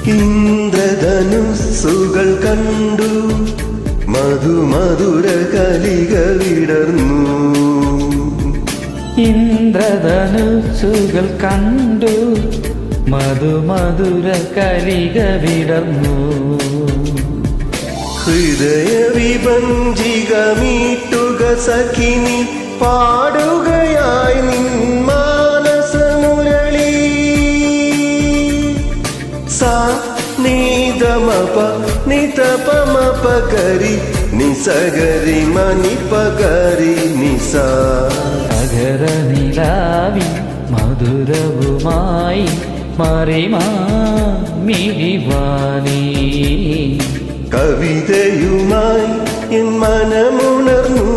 ഇന്ദ്രധനുസ്സുകൾ കണ്ടു മധുമധുര കലിക വിടർന്നു. ഇന്ദ്രധനുസ്സുകൾ കണ്ടു മധുമധുര കലിക വിടർന്നു. ഹൃദയ വിഭഞ്ജികമീട്ടുക സഖിനി പാടുകയായി നിൻ മാനസമുരളി. സാ നീതമപ നിതപമപകരി നിസഗരി മണിപകരി നിസാ. അഗര നിലാവി മധുരവുമായി മറിമാ മിഴിവാനീ. കവിതയുമായി എൻ മനമുണർന്നു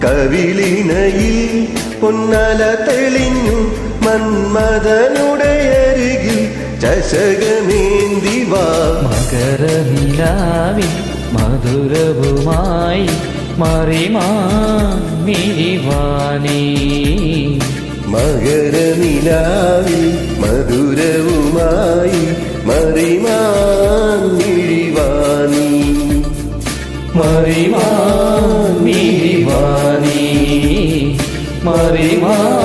കവിളിണയിൽ പൊന്നല തെളിഞ്ഞു. മന്മഥനുടയരികിൽ ചഷകമേന്തി വാ. മകരനിലാവിൽ മധുരവുമായി മറിമാ മിഴിവാനീ. മകരനിലാവിൽ മധുരവുമായി മറിമാൻ മിഴിവാനി. മറിമാൻ മിഴിവാനീ. മറിമാ